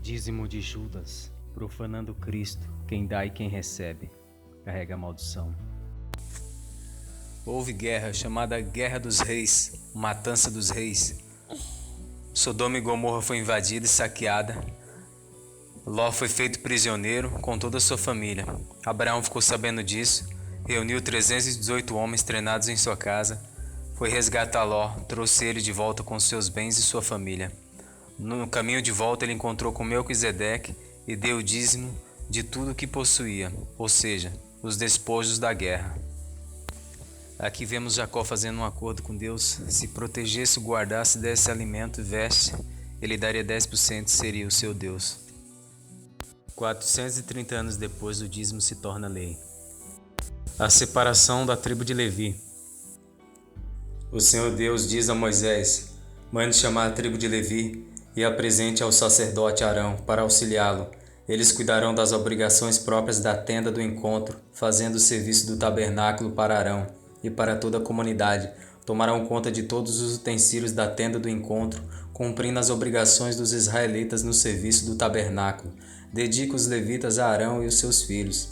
Dízimo de Judas, profanando Cristo, quem dá e quem recebe, carrega a maldição. Houve guerra, chamada Guerra dos Reis, Matança dos Reis. Sodoma e Gomorra foi invadida e saqueada. Ló foi feito prisioneiro com toda a sua família. Abraão ficou sabendo disso, reuniu 318 homens treinados em sua casa, foi resgatar Ló, trouxe ele de volta com seus bens e sua família. No caminho de volta ele encontrou com Melquisedeque e deu o dízimo de tudo o que possuía, ou seja, os despojos da guerra. Aqui vemos Jacó fazendo um acordo com Deus: se protegesse, guardasse, desse alimento e veste, ele daria 10% e seria o seu Deus. 430 anos depois, o dízimo se torna lei. A separação da tribo de Levi. O Senhor Deus diz a Moisés: mande chamar a tribo de Levi e apresente ao sacerdote Arão para auxiliá-lo. Eles cuidarão das obrigações próprias da tenda do encontro, fazendo o serviço do tabernáculo para Arão e para toda a comunidade. Tomarão conta de todos os utensílios da tenda do encontro, cumprindo as obrigações dos israelitas no serviço do tabernáculo. Dedica os levitas a Arão e os seus filhos.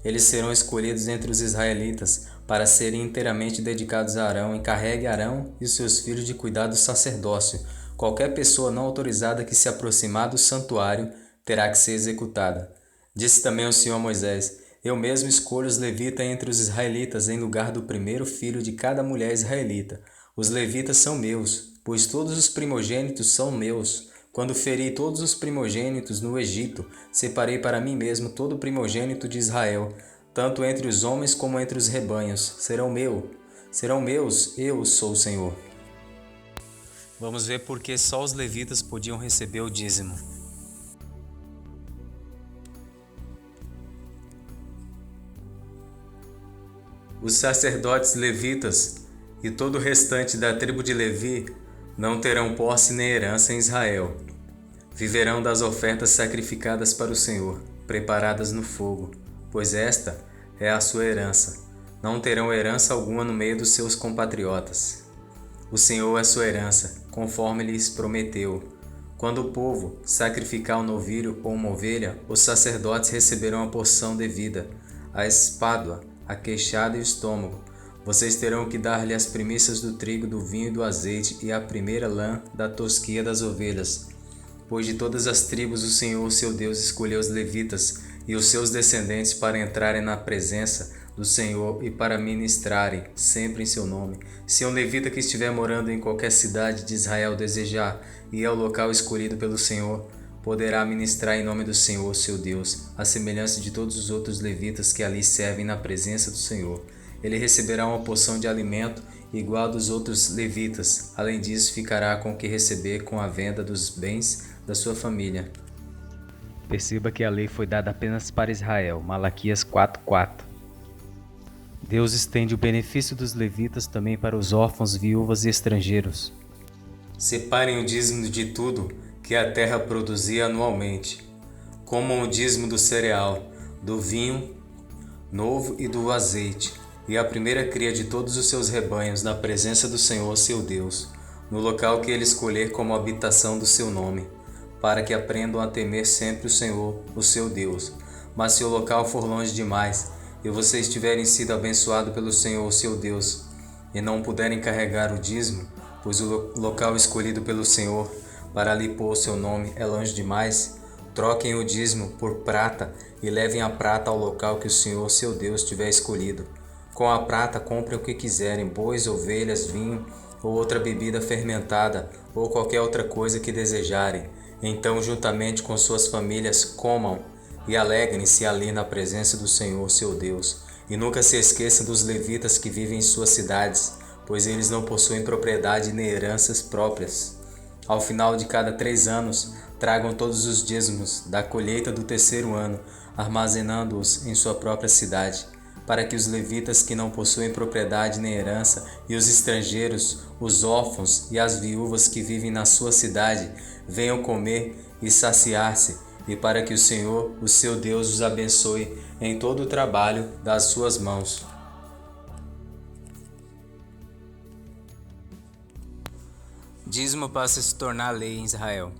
Eles serão escolhidos entre os israelitas para serem inteiramente dedicados a Arão. Encarregue Arão e os seus filhos de cuidar do sacerdócio. Qualquer pessoa não autorizada que se aproximar do santuário terá que ser executada. Disse também o Senhor a Moisés: eu mesmo escolho os levitas entre os israelitas em lugar do primeiro filho de cada mulher israelita. Os levitas são meus, pois todos os primogênitos são meus. Quando feri todos os primogênitos no Egito, separei para mim mesmo todo o primogênito de Israel, tanto entre os homens como entre os rebanhos. Serão meus, eu sou o Senhor. Vamos ver por que só os levitas podiam receber o dízimo. Os sacerdotes levitas e todo o restante da tribo de Levi não terão posse nem herança em Israel. Viverão das ofertas sacrificadas para o Senhor, preparadas no fogo, pois esta é a sua herança. Não terão herança alguma no meio dos seus compatriotas. O Senhor é sua herança, conforme lhes prometeu. Quando o povo sacrificar um novilho ou uma ovelha, os sacerdotes receberão a porção devida, a espádua, a queixada e o estômago. Vocês terão que dar-lhe as primícias do trigo, do vinho e do azeite e a primeira lã da tosquia das ovelhas. Pois de todas as tribos o Senhor, seu Deus, escolheu os levitas e os seus descendentes para entrarem na presença do Senhor e para ministrarem sempre em seu nome. Se um levita que estiver morando em qualquer cidade de Israel desejar ir ao local escolhido pelo Senhor, poderá ministrar em nome do Senhor, seu Deus, à semelhança de todos os outros levitas que ali servem na presença do Senhor. Ele receberá uma porção de alimento igual a dos outros levitas. Além disso, ficará com o que receber com a venda dos bens da sua família. Perceba que a lei foi dada apenas para Israel, Malaquias 4:4. Deus estende o benefício dos levitas também para os órfãos, viúvas e estrangeiros. Separem o dízimo de tudo que a terra produzia anualmente. Comam o dízimo do cereal, do vinho novo e do azeite, e a primeira cria de todos os seus rebanhos na presença do Senhor, seu Deus, no local que ele escolher como habitação do seu nome, para que aprendam a temer sempre o Senhor, o seu Deus. Mas se o local for longe demais, e vocês tiverem sido abençoados pelo Senhor, seu Deus, e não puderem carregar o dízimo, pois o local escolhido pelo Senhor para ali pôr o seu nome é longe demais, troquem o dízimo por prata e levem a prata ao local que o Senhor, seu Deus, tiver escolhido. Com a prata comprem o que quiserem, bois, ovelhas, vinho ou outra bebida fermentada ou qualquer outra coisa que desejarem. Então, juntamente com suas famílias, comam e alegrem-se ali na presença do Senhor, seu Deus. E nunca se esqueça dos levitas que vivem em suas cidades, pois eles não possuem propriedade nem heranças próprias. Ao final de cada 3 anos, tragam todos os dízimos da colheita do terceiro ano, armazenando-os em sua própria cidade, para que os levitas que não possuem propriedade nem herança, e os estrangeiros, os órfãos e as viúvas que vivem na sua cidade, venham comer e saciar-se, e para que o Senhor, o seu Deus, os abençoe em todo o trabalho das suas mãos. Dízimo passa a se tornar lei em Israel.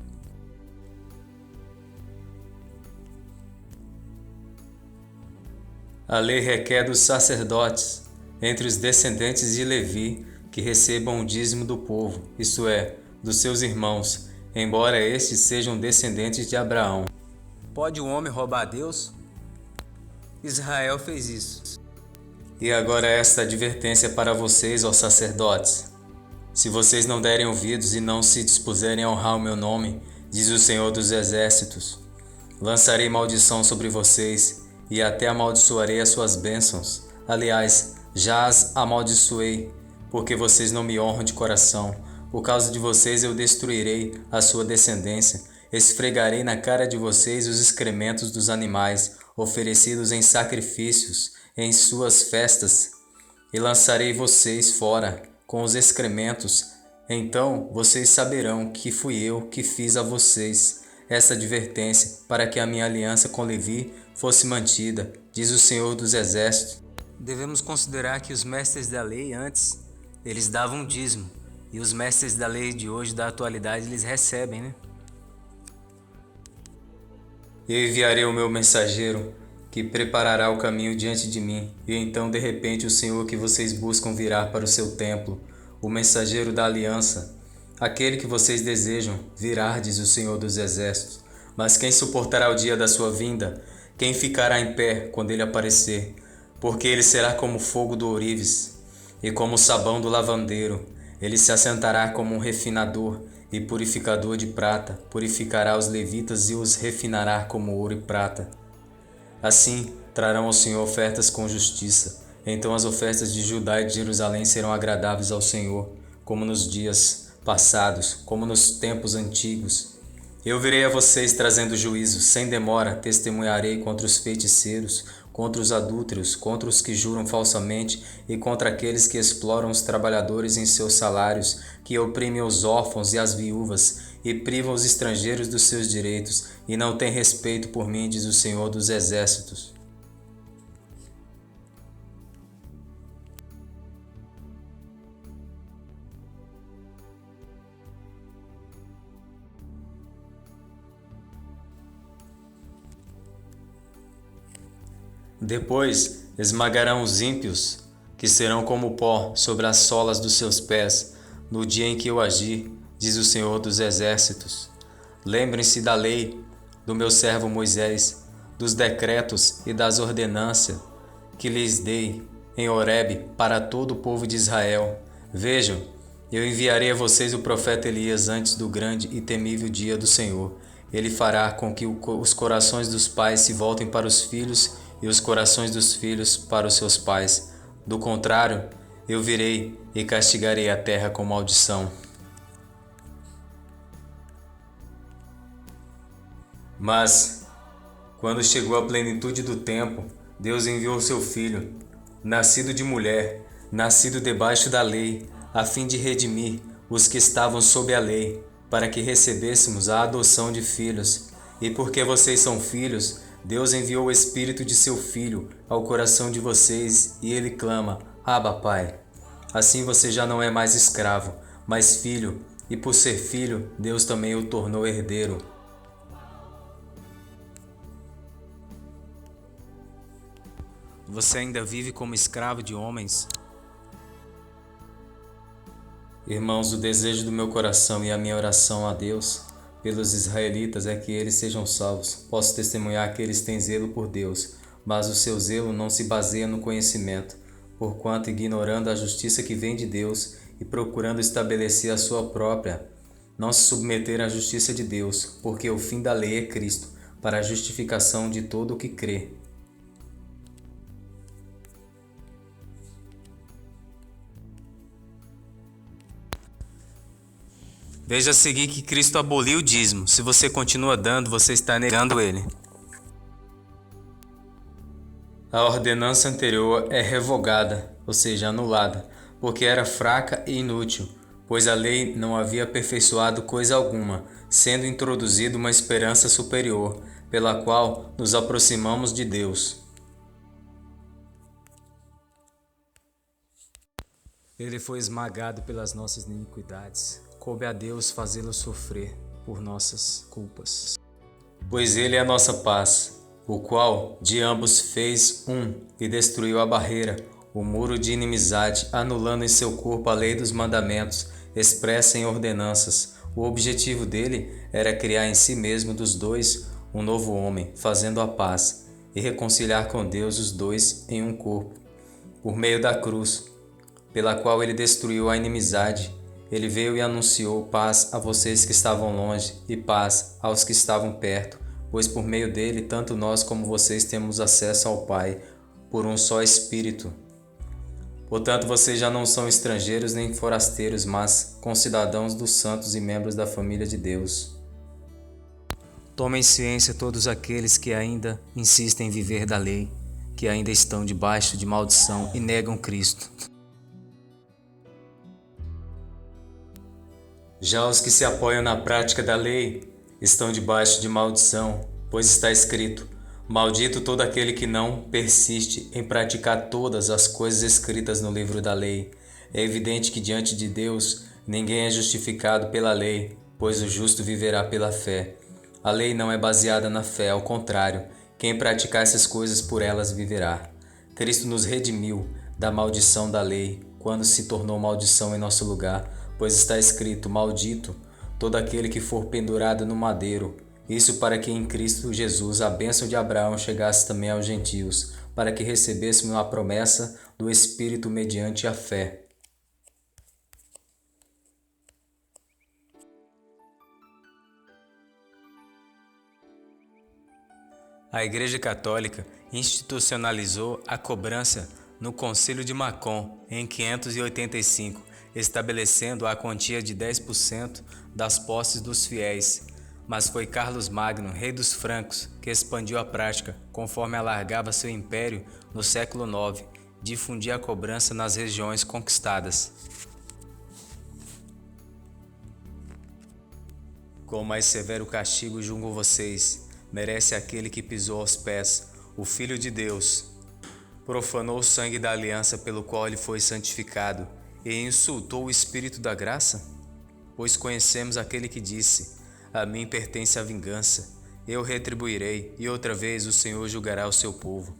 A lei requer dos sacerdotes, entre os descendentes de Levi, que recebam o dízimo do povo, isto é, dos seus irmãos, embora estes sejam descendentes de Abraão. Pode o homem roubar a Deus? Israel fez isso. E agora esta advertência para vocês, ó sacerdotes. Se vocês não derem ouvidos e não se dispuserem a honrar o meu nome, diz o Senhor dos Exércitos, lançarei maldição sobre vocês e até amaldiçoarei as suas bênçãos. Aliás, já as amaldiçoei, porque vocês não me honram de coração. Por causa de vocês eu destruirei a sua descendência. Esfregarei na cara de vocês os excrementos dos animais oferecidos em sacrifícios em suas festas, e lançarei vocês fora com os excrementos. Então vocês saberão que fui eu que fiz a vocês essa advertência, para que a minha aliança com Levi fosse mantida, diz o Senhor dos Exércitos. Devemos considerar que os mestres da lei antes, eles davam dízimo, e os mestres da lei de hoje, da atualidade, eles recebem, né? Eu enviarei o meu mensageiro, que preparará o caminho diante de mim, e então de repente o Senhor que vocês buscam virá para o seu templo, o mensageiro da aliança. Aquele que vocês desejam virá, diz o Senhor dos Exércitos. Mas quem suportará o dia da sua vinda? Quem ficará em pé quando ele aparecer? Porque ele será como fogo do ourives e como o sabão do lavandeiro. Ele se assentará como um refinador e purificador de prata, purificará os levitas e os refinará como ouro e prata. Assim trarão ao Senhor ofertas com justiça. Então as ofertas de Judá e de Jerusalém serão agradáveis ao Senhor, como nos dias passados, como nos tempos antigos. Eu virei a vocês trazendo juízo, sem demora testemunharei contra os feiticeiros, contra os adúlteros, contra os que juram falsamente e contra aqueles que exploram os trabalhadores em seus salários, que oprimem os órfãos e as viúvas e privam os estrangeiros dos seus direitos e não têm respeito por mim, diz o Senhor dos Exércitos. Depois esmagarão os ímpios, que serão como pó sobre as solas dos seus pés, no dia em que eu agir, diz o Senhor dos Exércitos. Lembrem-se da lei do meu servo Moisés, dos decretos e das ordenanças que lhes dei em Horebe para todo o povo de Israel. Vejam, eu enviarei a vocês o profeta Elias antes do grande e temível dia do Senhor. Ele fará com que os corações dos pais se voltem para os filhos e os corações dos filhos para os seus pais. Do contrário, eu virei e castigarei a terra com maldição. Mas, quando chegou a plenitude do tempo, Deus enviou seu Filho, nascido de mulher, nascido debaixo da lei, a fim de redimir os que estavam sob a lei, para que recebêssemos a adoção de filhos. E porque vocês são filhos, Deus enviou o Espírito de seu Filho ao coração de vocês e ele clama, Abba, Pai. Assim você já não é mais escravo, mas filho, e por ser filho, Deus também o tornou herdeiro. Você ainda vive como escravo de homens? Irmãos, o desejo do meu coração e a minha oração a Deus pelos israelitas é que eles sejam salvos. Posso testemunhar que eles têm zelo por Deus, mas o seu zelo não se baseia no conhecimento, porquanto ignorando a justiça que vem de Deus e procurando estabelecer a sua própria, não se submeteram à justiça de Deus, porque o fim da lei é Cristo, para a justificação de todo o que crê. Veja a seguir que Cristo aboliu o dízimo. Se você continua dando, você está negando ele. A ordenança anterior é revogada, ou seja, anulada, porque era fraca e inútil, pois a lei não havia aperfeiçoado coisa alguma, sendo introduzida uma esperança superior, pela qual nos aproximamos de Deus. Ele foi esmagado pelas nossas iniquidades. Coube a Deus fazê-lo sofrer por nossas culpas. Pois ele é a nossa paz, o qual de ambos fez um e destruiu a barreira, o muro de inimizade, anulando em seu corpo a lei dos mandamentos, expressa em ordenanças. O objetivo dele era criar em si mesmo dos dois um novo homem, fazendo a paz, e reconciliar com Deus os dois em um corpo, por meio da cruz, pela qual ele destruiu a inimizade. Ele veio e anunciou paz a vocês que estavam longe e paz aos que estavam perto, pois por meio dele tanto nós como vocês temos acesso ao Pai, por um só Espírito. Portanto, vocês já não são estrangeiros nem forasteiros, mas concidadãos dos santos e membros da família de Deus. Tomem ciência todos aqueles que ainda insistem em viver da lei, que ainda estão debaixo de maldição e negam Cristo. Já os que se apoiam na prática da lei estão debaixo de maldição, pois está escrito: maldito todo aquele que não persiste em praticar todas as coisas escritas no livro da lei. É evidente que diante de Deus ninguém é justificado pela lei, pois o justo viverá pela fé. A lei não é baseada na fé, ao contrário, quem praticar essas coisas por elas viverá. Cristo nos redimiu da maldição da lei, quando se tornou maldição em nosso lugar, pois está escrito: maldito todo aquele que for pendurado no madeiro. Isso para que em Cristo Jesus a bênção de Abraão chegasse também aos gentios, para que recebêssemos a promessa do Espírito mediante a fé. A Igreja Católica institucionalizou a cobrança no Concílio de Macon em 585, estabelecendo a quantia de 10% das posses dos fiéis. Mas foi Carlos Magno, rei dos francos, que expandiu a prática, conforme alargava seu império no século IX, difundia a cobrança nas regiões conquistadas. Com mais severo castigo julgo vocês, merece aquele que pisou aos pés, o Filho de Deus, profanou o sangue da aliança pelo qual ele foi santificado, e insultou o Espírito da graça? Pois conhecemos aquele que disse: a mim pertence a vingança, eu retribuirei, e outra vez o Senhor julgará o seu povo.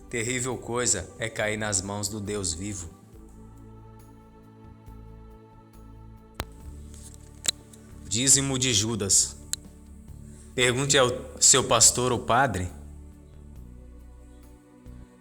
Terrível coisa é cair nas mãos do Deus vivo. Dízimo de Judas. Pergunte ao seu pastor ou padre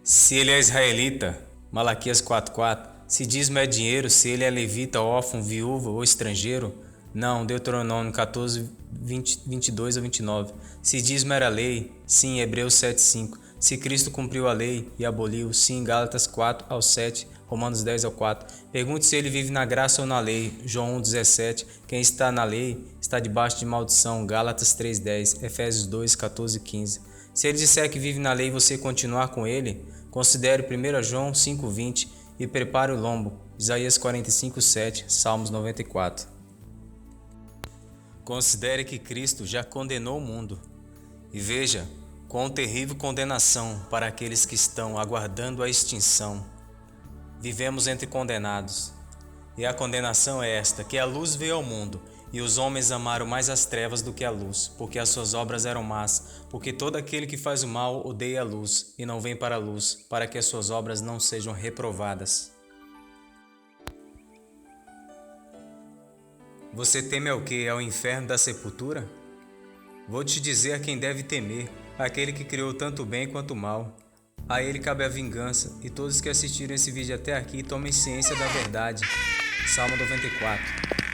se ele é israelita, Malaquias 4:4. Se dízimo é dinheiro, se ele é levita, órfão, viúva ou estrangeiro, não, Deuteronômio 14, 22 a 29. Se dízimo era lei, sim, Hebreus 7:5. Se Cristo cumpriu a lei e aboliu, sim, Gálatas 4 ao 7, Romanos 10 ao 4. Pergunte se ele vive na graça ou na lei, João 1:17. Quem está na lei está debaixo de maldição, Gálatas 3:10, Efésios 2, 14 e 15. Se ele disser que vive na lei e você continuar com ele, considere 1 João 5:20 e prepare o lombo, Isaías 45:7, Salmos 94. Considere que Cristo já condenou o mundo. E veja quão terrível condenação para aqueles que estão aguardando a extinção. Vivemos entre condenados. E a condenação é esta, que a luz veio ao mundo, e os homens amaram mais as trevas do que a luz, porque as suas obras eram más. Porque todo aquele que faz o mal odeia a luz, e não vem para a luz, para que as suas obras não sejam reprovadas. Você teme ao quê? Ao inferno da sepultura? Vou te dizer a quem deve temer, aquele que criou tanto o bem quanto o mal. A ele cabe a vingança, e todos que assistiram esse vídeo até aqui tomem ciência da verdade. Salmo 94.